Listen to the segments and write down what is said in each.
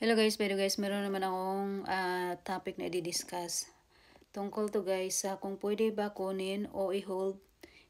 Hello guys, meron naman akong topic na i-discuss. Tungkol to guys sa kung pwede ba kunin o i-hold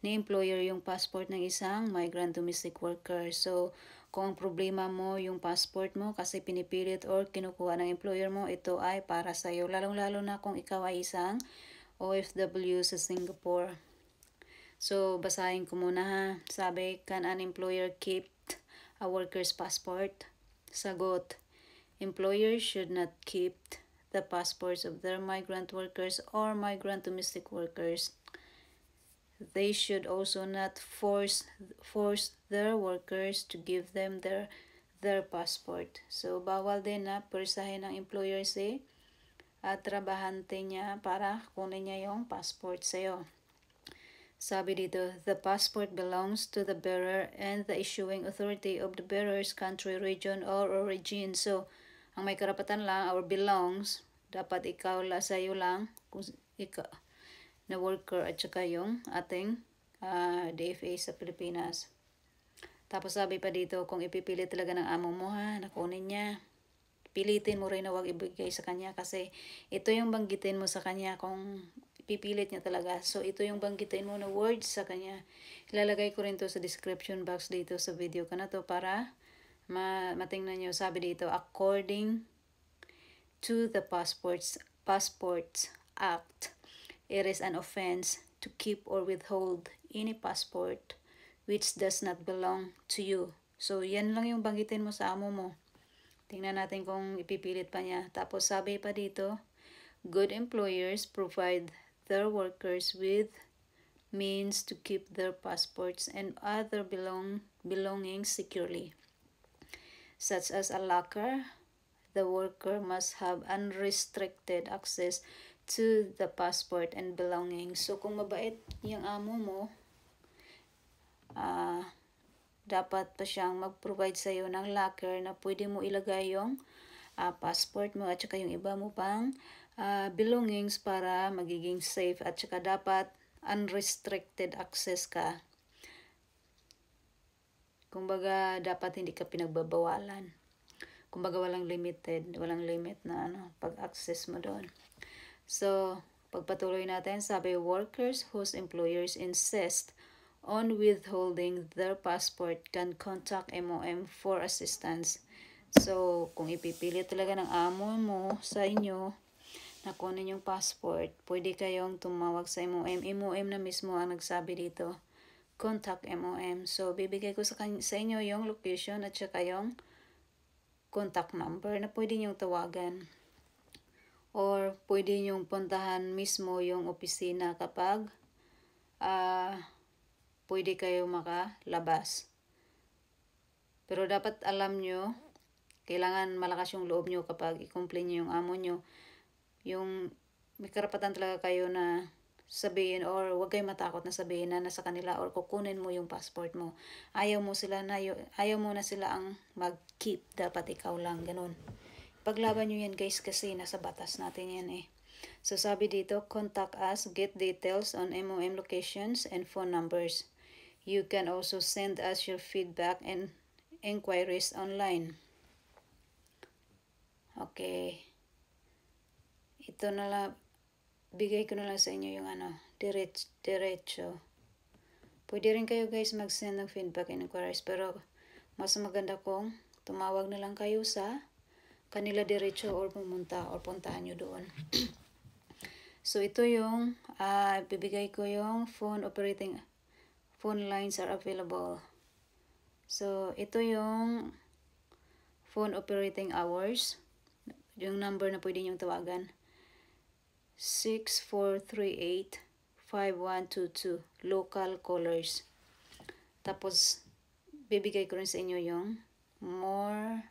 ni employer yung passport ng isang migrant domestic worker. So, kung ang problema mo yung passport mo kasi pinipilit or kinukuha ng employer mo, ito ay para sa iyo. Lalong-lalo na kung ikaw ay isang OFW sa Singapore. So, basahin ko muna ha. Sabi, can an employer keep a worker's passport? Sagot, employers should not keep the passports of their migrant workers or migrant domestic workers. They should also not force their workers to give them their passport. So bawal din na persahin ng employer si trabahante niya para kunin niya yung passport sa'yo. Sabi dito, the passport belongs to the bearer and the issuing authority of the bearer's country, region, or origin. So, ang may karapatan lang or belongs, dapat ikaw la sa'yo lang kung ikaw na worker at saka yung ating DFA sa Pilipinas. Tapos sabi pa dito, kung ipipilit talaga ng amo mo ha, nakunin niya, pilitin mo rin na huwag ibigay sa kanya kasi ito yung banggitin mo sa kanya kung pipilit niya talaga. So, ito yung banggitin mo na words sa kanya. Ilalagay ko rin to sa description box dito sa video ko na to para matingnan nyo. Sabi dito, according to the Passports Act, it is an offense to keep or withhold any passport which does not belong to you. So, yan lang yung banggitin mo sa amo mo. Tingnan natin kung ipipilit pa niya. Tapos sabi pa dito, good employers provide their workers with means to keep their passports and other belongings securely, such as a locker. The worker must have unrestricted access to the passport and belongings. So kung mabait yung amo mo, dapat pa siyang mag-provide sa iyo ng locker na pwede mo ilagay yung passport mo at saka yung iba mo pang belongings para magiging safe at saka dapat unrestricted access ka. Kumbaga dapat hindi ka pinagbabawalan. Kumbaga walang limit na pag-access mo doon. So, pagpatuloy natin, sabi workers whose employers insist on withholding their passport can contact MOM for assistance. So, kung ipipilit talaga ng amo mo sa inyo na kunin yung passport, pwede kayong tumawag sa MOM. MOM na mismo ang nagsabi dito. Contact MOM. So, bibigay ko sa inyo yung location at saka yung contact number na pwede nyong tawagan. Or pwede nyong puntahan mismo yung opisina kapag pwede kayo makalabas. Pero dapat alam nyo, kailangan malakas yung loob nyo kapag i-complain nyo yung amo nyo. Yung may karapatan talaga kayo na sabihin or huwag kayo matakot na sabihin na nasa kanila or kukunin mo yung passport mo. Ayaw mo na sila ang mag-keep. Dapat ikaw lang. Ganun. Paglaban nyo yan guys kasi nasa batas natin yan eh. So sabi dito, contact us, get details on MOM locations and phone numbers. You can also send us your feedback and inquiries online. Okay. Ito na lang, bigay ko na lang sa inyo yung diretso. Pwede rin kayo guys mag-send ng feedback and inquiries, pero mas maganda kung tumawag na lang kayo sa kanila diretso or pumunta or puntahan nyo doon. So ito yung bibigay ko yung phone lines are available. So ito yung phone operating hours. Yung number na pwede nyong tawagan. 6438-5122 local callers. Tapos bibigay ko rin sa inyo yung more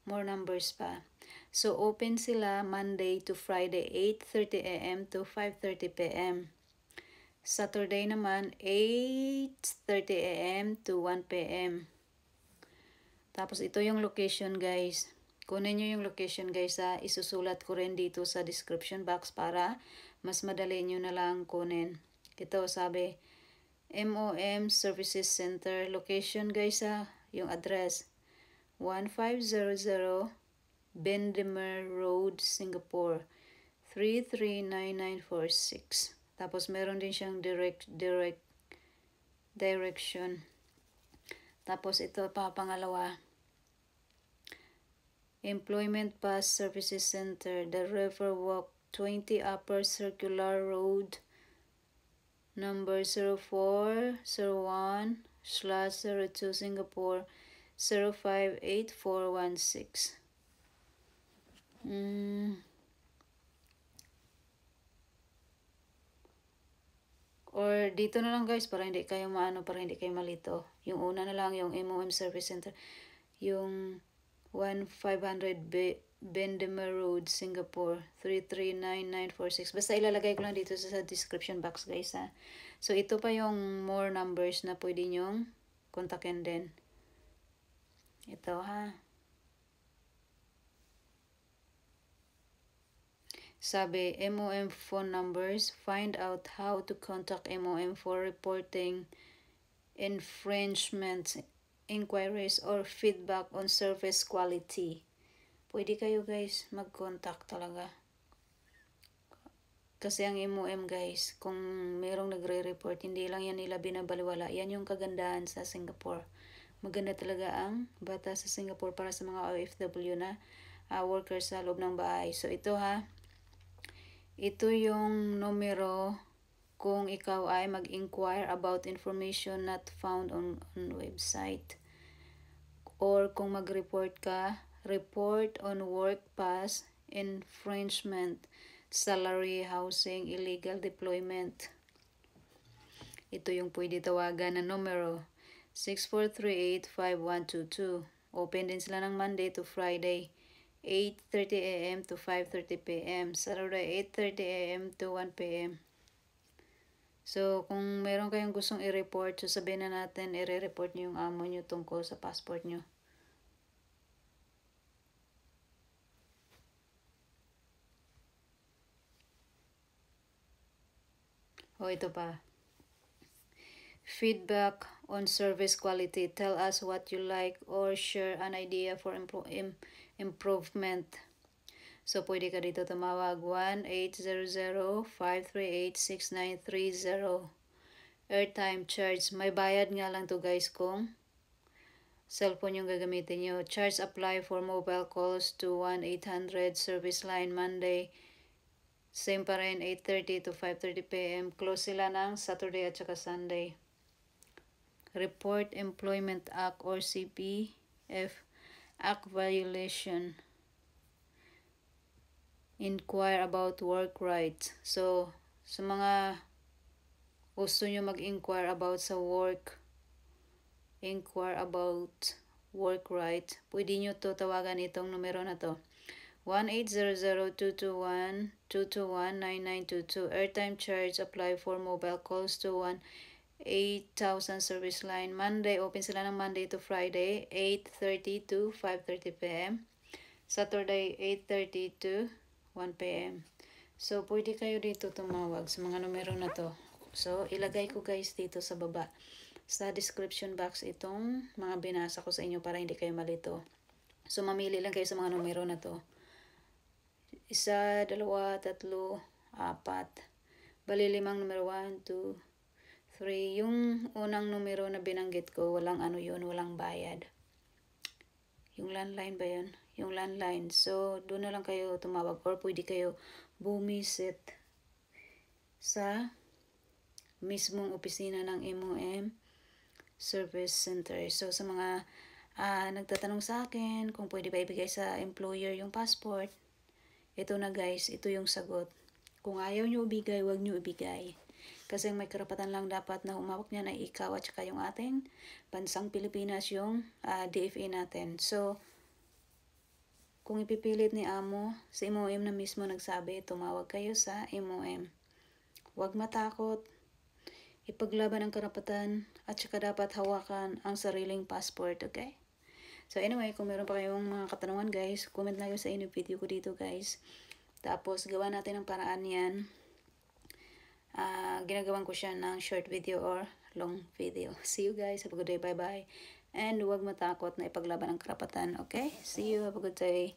numbers pa. So open sila Monday to Friday 8:30 AM to 5:30 PM. Saturday naman 8:30 AM to 1 PM. Tapos ito yung location guys. Kunin nyo yung location guys ha. Isusulat ko rin dito sa description box para mas madali nyo na lang kunin. Ito sabi, MOM Services Center. Location guys ha. Yung address, 1500 Bendemeer Road, Singapore 339946. Tapos meron din siyang direction. Tapos ito pa pangalawa, Employment Pass Services Center, The River Walk, 20 Upper Circular Road, number 0401/02 Singapore 058416. Or dito na lang guys para hindi kayo para hindi kayo malito. Yung una na lang yung MOM Service Center, yung 1500 Bendemeer Road, Singapore 339946. Basta ilalagay ko lang dito sa description box guys ha. So ito pa yung more numbers na pwede nyong kontakin din. Ito ha. Sabi, MOM phone numbers. Find out how to contact MOM for reporting infringements, inquiries, or feedback on service quality. Pwede kayo guys mag-contact talaga. Kasi ang MOM guys, kung merong nagre-report, hindi lang yan nila binabaliwala. Yan yung kagandahan sa Singapore. Maganda talaga ang bata sa Singapore para sa mga OFW na workers sa loob ng bahay. So ito ha. Ito yung numero kung ikaw ay mag-inquire about information not found on website. Or kung mag-report ka, report on work pass, infringement, salary, housing, illegal deployment. Ito yung pwede tawagan na numero 6438-5122. Open din sila ng Monday to Friday, 8:30 a.m. to 5:30 p.m. Saturday, 8:30 a.m. to 1 p.m. So, kung meron kayong gustong i-report, so sabihin na natin, i-report nyo yung amo nyo tungkol sa passport nyo. O, ito pa. Feedback on service quality. Tell us what you like or share an idea for improvement. So, pwede ka dito tumawag 1-800-538-6930. Airtime charge. May bayad nga lang to guys kung cellphone yung gagamitin nyo. Charge apply for mobile calls to 1-800 service line Monday. Same pa rin, 8:30 to 5:30 p.m. Close sila ng Saturday at saka Sunday. Report Employment Act or CPF Act violation. Inquire about work rights. So, sa mga gusto nyo mag-inquire about sa work, inquire about work rights, pwede nyo to tawagan itong numero na to. 1-800-221-221-9922. Airtime charge apply for mobile calls to 1-8000 service line. Monday, open sila ng Monday to Friday, 8:30 to 5:30 p.m. Saturday, 8:30 to 1 p.m. So, pwede kayo dito tumawag sa mga numero na to. So, ilagay ko guys dito sa baba. Sa description box itong mga binasa ko sa inyo para hindi kayo malito. So, mamili lang kayo sa mga numero na to. 1, 2, 3, 4. Bali 5 numero 1, 2, 3. Yung unang numero na binanggit ko, walang ano yun, walang bayad. Yung landline ba yun? Yung landline. So, doon na lang kayo tumawag or pwede kayo bumisit sa mismong opisina ng MOM Service Center. So, sa mga nagtatanong sa akin kung pwede ba ibigay sa employer yung passport, ito na guys, ito yung sagot. Kung ayaw nyo ibigay, wag nyo ibigay. Kasi may karapatan lang dapat na humawak niya na ikaw at saka yung ating bansang Pilipinas, yung DFA natin. So, kung ipipilit ni amo, si MOM na mismo nagsabi, tumawag kayo sa MOM. Huwag matakot, ipaglaban ang karapatan, at saka dapat hawakan ang sariling passport, okay? So anyway, kung meron pa kayong mga katanungan guys, comment lang sa inyo video ko dito guys. Tapos gawa natin ang paraan yan. Ginagawan ko siya ng short video or long video. See you guys, have a good day, bye bye. And huwag matakot na ipaglaban ang karapatan, okay? See you, have a good day.